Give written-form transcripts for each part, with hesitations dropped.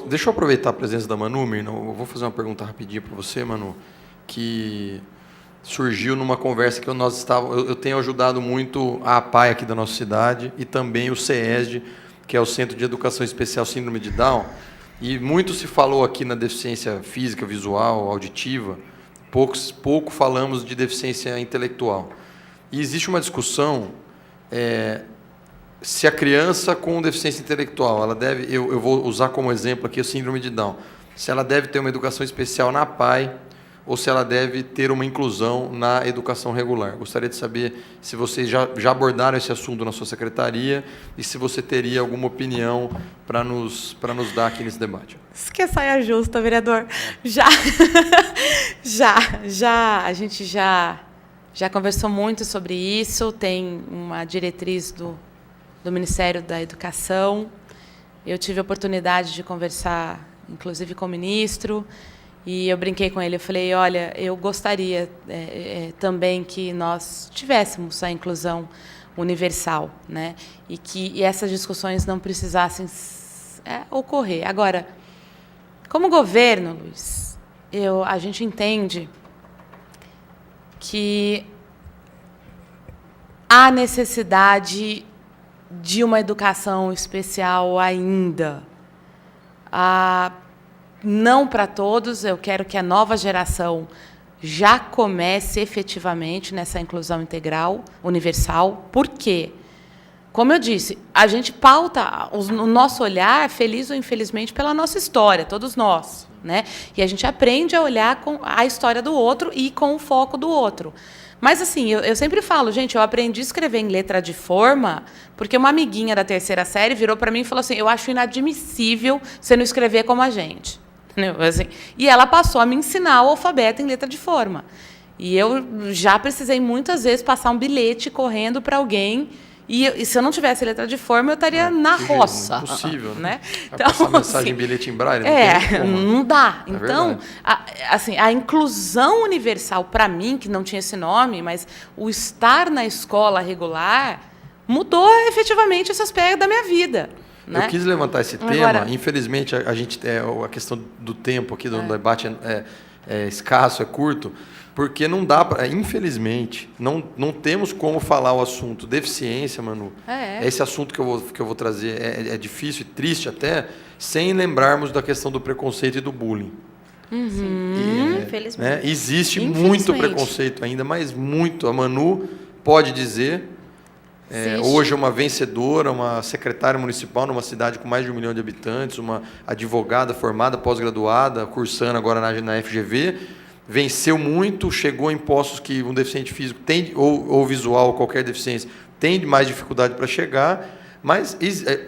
deixa eu aproveitar a presença da Manu, Mirna. Eu vou fazer uma pergunta rapidinho para você, Manu, que surgiu numa conversa que eu tenho ajudado muito a APAE aqui da nossa cidade e também o CESD, que é o Centro de Educação Especial Síndrome de Down. E muito se falou aqui na deficiência física, visual, auditiva, pouco falamos de deficiência intelectual. E existe uma discussão se a criança com deficiência intelectual, ela deve, eu vou usar como exemplo aqui a síndrome de Down, se ela deve ter uma educação especial na APAE ou se ela deve ter uma inclusão na educação regular. Gostaria de saber se vocês já abordaram esse assunto na sua secretaria e se você teria alguma opinião para nos dar aqui nesse debate. Isso que é saia justa, vereador. Já. A gente já conversou muito sobre isso, tem uma diretriz do Ministério da Educação. Eu tive a oportunidade de conversar, inclusive, com o ministro, e eu brinquei com ele. Eu falei, olha, eu gostaria também que nós tivéssemos a inclusão universal, né? E que essas discussões não precisassem ocorrer. Agora, como governo, Luiz, a gente entende que há necessidade de uma educação especial ainda. Não para todos, eu quero que a nova geração já comece efetivamente nessa inclusão integral, universal. Por quê? Como eu disse, a gente pauta o nosso olhar, feliz ou infelizmente, pela nossa história, todos nós, né? E a gente aprende a olhar com a história do outro e com o foco do outro. Mas, assim, eu sempre falo, gente, eu aprendi a escrever em letra de forma porque uma amiguinha da 3ª série virou para mim e falou assim, eu acho inadmissível você não escrever como a gente. Assim, e ela passou a me ensinar o alfabeto em letra de forma. E eu já precisei muitas vezes passar um bilhete correndo para alguém. E se eu não tivesse letra de forma, eu estaria na roça. Impossível, né? Então, passar mensagem em bilhete em braille. Não dá. Então, a inclusão universal, para mim, que não tinha esse nome, mas o estar na escola regular, mudou efetivamente esse aspecto da minha vida. Eu quis levantar esse tema. Infelizmente, a questão do tempo aqui do debate é escasso, é curto, porque não dá para, infelizmente, não temos como falar o assunto deficiência, Manu. Esse assunto que eu vou trazer é difícil e triste até, sem lembrarmos da questão do preconceito e do bullying. Infelizmente. Existe muito preconceito ainda, mas muito. A Manu pode dizer. Hoje é uma vencedora, uma secretária municipal numa cidade com mais de 1 milhão de habitantes, uma advogada formada, pós-graduada, cursando agora na FGV, venceu muito, chegou em postos que um deficiente físico tem, ou visual, qualquer deficiência, tem mais dificuldade para chegar, mas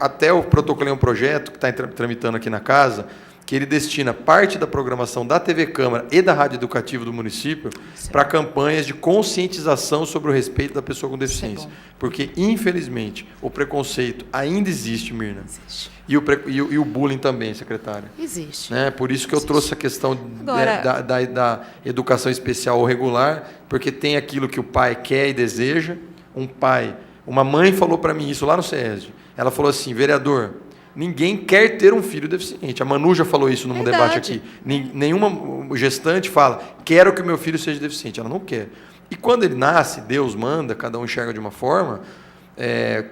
até eu protocolei um projeto que está tramitando aqui na casa, que ele destina parte da programação da TV Câmara e da Rádio Educativa do município para campanhas de conscientização sobre o respeito da pessoa com deficiência. Porque, infelizmente, o preconceito ainda existe, Mirna. Existe. E o bullying também, secretária. Existe. Por isso que eu trouxe a questão da educação especial ou regular, porque tem aquilo que o pai quer e deseja. Uma mãe falou para mim isso lá no CESD. Ela falou assim, vereador, ninguém quer ter um filho deficiente. A Manu já falou isso num debate aqui. Nenhuma gestante fala, quero que o meu filho seja deficiente. Ela não quer. E quando ele nasce, Deus manda, cada um enxerga de uma forma,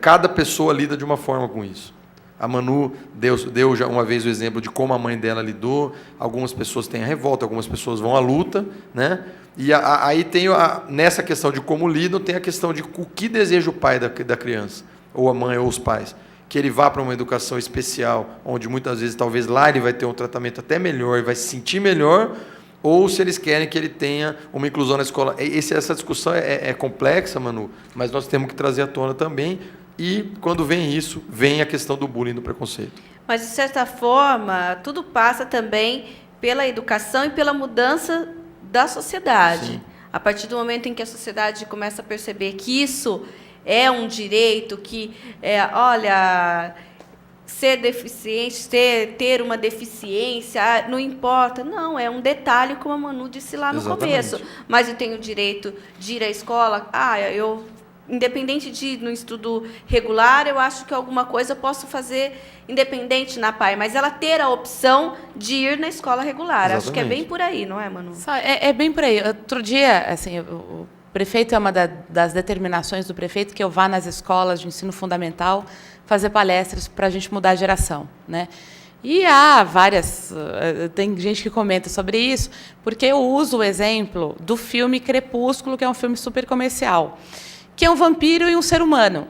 cada pessoa lida de uma forma com isso. A Manu deu já uma vez o exemplo de como a mãe dela lidou. Algumas pessoas têm a revolta, algumas pessoas vão à luta, né? E aí tem nessa questão de como lidam, tem a questão de o que deseja o pai da criança, ou a mãe, ou os pais. Que ele vá para uma educação especial, onde muitas vezes, talvez lá ele vai ter um tratamento até melhor e vai se sentir melhor, ou se eles querem que ele tenha uma inclusão na escola. Essa discussão é complexa, Manu, mas nós temos que trazer à tona também, e quando vem isso, vem a questão do bullying e do preconceito. Mas, de certa forma, tudo passa também pela educação e pela mudança da sociedade. Sim. A partir do momento em que a sociedade começa a perceber que isso é um direito, que, ser deficiente, ter uma deficiência, não importa. Não, é um detalhe, como a Manu disse lá no começo. Mas eu tenho o direito de ir à escola. Eu independente de no estudo regular, eu acho que alguma coisa eu posso fazer independente na PAI, mas ela ter a opção de ir na escola regular. Exatamente. Acho que é bem por aí, não é, Manu? É bem por aí. Outro dia, assim, o prefeito, é uma das determinações do prefeito que eu vá nas escolas de ensino fundamental fazer palestras para a gente mudar a geração, né? E há várias... Tem gente que comenta sobre isso, porque eu uso o exemplo do filme Crepúsculo, que é um filme super comercial, que é um vampiro e um ser humano.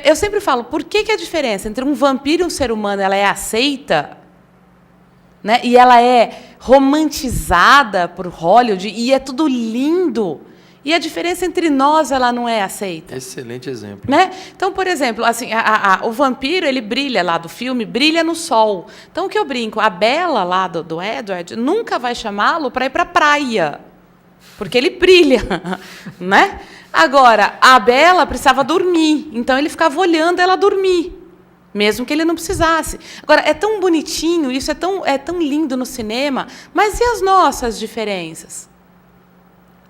Eu sempre falo, por que a diferença entre um vampiro e um ser humano ela é aceita, né? E ela é romantizada por Hollywood, e é tudo lindo, e a diferença entre nós ela não é aceita? Excelente exemplo. Né? Então, por exemplo, assim, o vampiro, ele brilha lá do filme, brilha no sol. Então, o que eu brinco, a Bella lá do Edward nunca vai chamá-lo para ir para a praia, porque ele brilha, né? Agora, a Bella precisava dormir, então ele ficava olhando ela dormir, mesmo que ele não precisasse. Agora, é tão bonitinho, isso é tão lindo no cinema, mas e as nossas diferenças?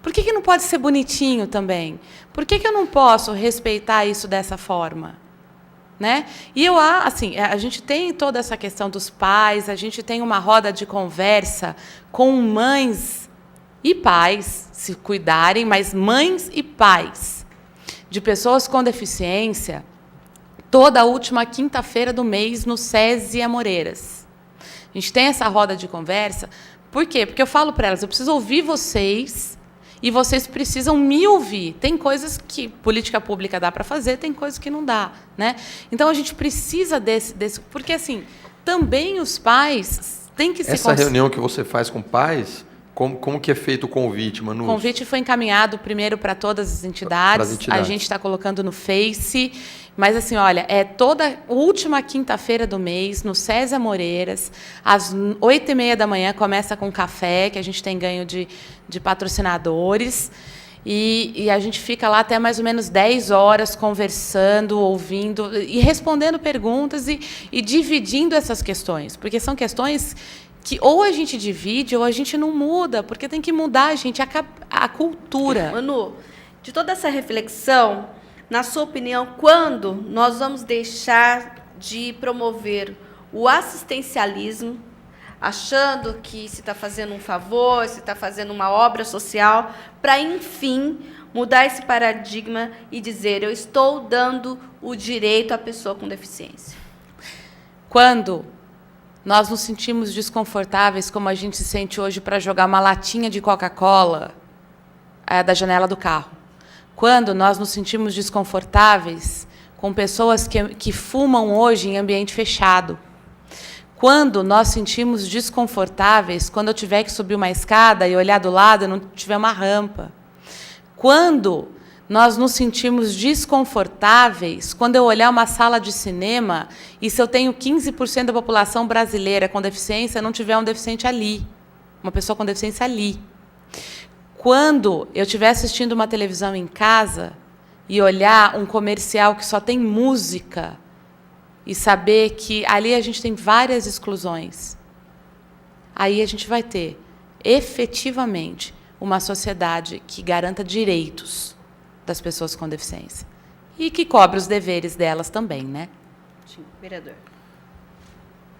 Por que não pode ser bonitinho também? Por que eu não posso respeitar isso dessa forma? Né? E assim, a gente tem toda essa questão dos pais, a gente tem uma roda de conversa com mães e pais, se cuidarem, mas mães e pais de pessoas com deficiência, toda a última quinta-feira do mês no SESI Amoreiras. A gente tem essa roda de conversa. Por quê? Porque eu falo para elas, eu preciso ouvir vocês e vocês precisam me ouvir. Tem coisas que política pública dá para fazer, tem coisas que não dá, né? Então, a gente precisa desse... Porque, assim, também os pais têm que se... Essa reunião que você faz com pais... Como que é feito o convite, Manu? O convite foi encaminhado primeiro para todas as entidades. A gente está colocando no Face. Mas, assim, olha, é toda última quinta-feira do mês, no SESI Amoreiras, às 8h30 da manhã, começa com café, que a gente tem ganho de patrocinadores. E a gente fica lá até mais ou menos 10 horas conversando, ouvindo e respondendo perguntas e dividindo essas questões. Porque são questões que ou a gente divide ou a gente não muda, porque tem que mudar, gente, a cultura. Manu, de toda essa reflexão, na sua opinião, quando nós vamos deixar de promover o assistencialismo, achando que se está fazendo um favor, se está fazendo uma obra social, para, enfim, mudar esse paradigma e dizer, eu estou dando o direito à pessoa com deficiência? Quando nós nos sentimos desconfortáveis, como a gente se sente hoje para jogar uma latinha de Coca-Cola da janela do carro. Quando nós nos sentimos desconfortáveis com pessoas que fumam hoje em ambiente fechado. Quando nós sentimos desconfortáveis quando eu tiver que subir uma escada e olhar do lado e não tiver uma rampa. Quando nós nos sentimos desconfortáveis quando eu olhar uma sala de cinema e se eu tenho 15% da população brasileira com deficiência, não tiver um deficiente ali, uma pessoa com deficiência ali. Quando eu estiver assistindo uma televisão em casa e olhar um comercial que só tem música e saber que ali a gente tem várias exclusões, aí a gente vai ter, efetivamente, uma sociedade que garanta direitos das pessoas com deficiência. E que cobre os deveres delas também, né? Sim, vereador.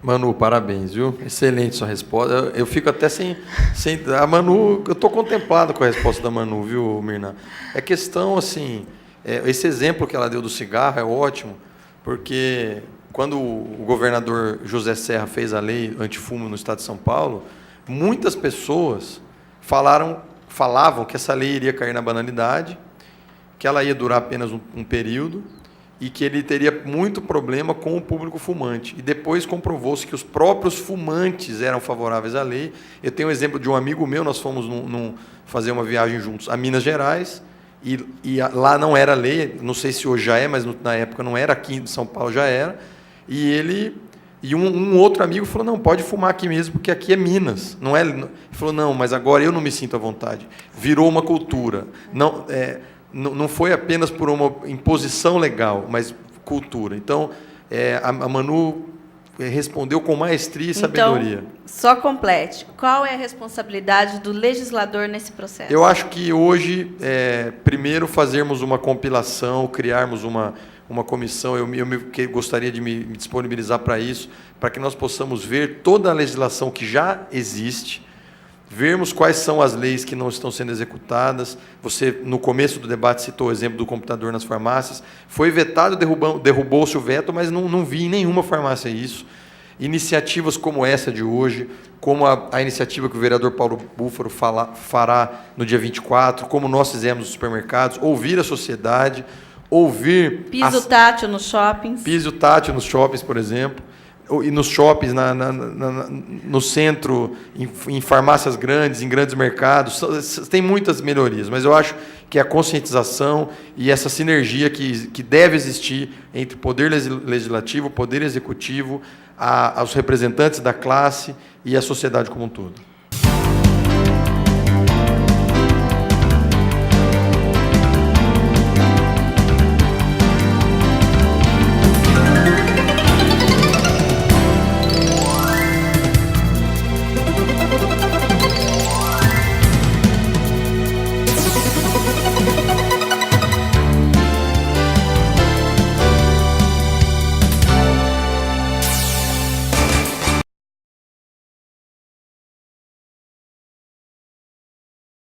Manu, parabéns, viu? Excelente sua resposta. Eu fico até sem... A Manu, eu estou contemplado com a resposta da Manu, viu, Mirna? É questão, assim... esse exemplo que ela deu do cigarro é ótimo, porque quando o governador José Serra fez a lei antifumo no estado de São Paulo, muitas pessoas falavam que essa lei iria cair na banalidade, que ela ia durar apenas um período e que ele teria muito problema com o público fumante. E depois comprovou-se que os próprios fumantes eram favoráveis à lei. Eu tenho um exemplo de um amigo meu, nós fomos fazer uma viagem juntos a Minas Gerais, e lá não era lei, não sei se hoje já é, mas na época não era, aqui em São Paulo já era, e um outro amigo falou, não, pode fumar aqui mesmo, porque aqui é Minas. Não é? Ele falou, não, mas agora eu não me sinto à vontade. Virou uma cultura. Não foi apenas por uma imposição legal, mas cultura. Então, a Manu respondeu com maestria e sabedoria. Então, só complete. Qual é a responsabilidade do legislador nesse processo? Eu acho que hoje, primeiro, fazermos uma compilação, criarmos uma comissão, gostaria de me disponibilizar para isso, para que nós possamos ver toda a legislação que já existe, vermos quais são as leis que não estão sendo executadas. Você, no começo do debate, citou o exemplo do computador nas farmácias. Foi vetado, derrubou-se o veto, mas não vi em nenhuma farmácia isso. Iniciativas como essa de hoje, como a iniciativa que o vereador Paulo Búfalo fará no dia 24, como nós fizemos nos supermercados, ouvir a sociedade, ouvir... Piso tátil nos shoppings. Piso tátil nos shoppings, por exemplo. E nos shoppings, no centro, em farmácias grandes, em grandes mercados, tem muitas melhorias, mas eu acho que a conscientização e essa sinergia que deve existir entre o poder legislativo, o poder executivo, os representantes da classe e a sociedade como um todo.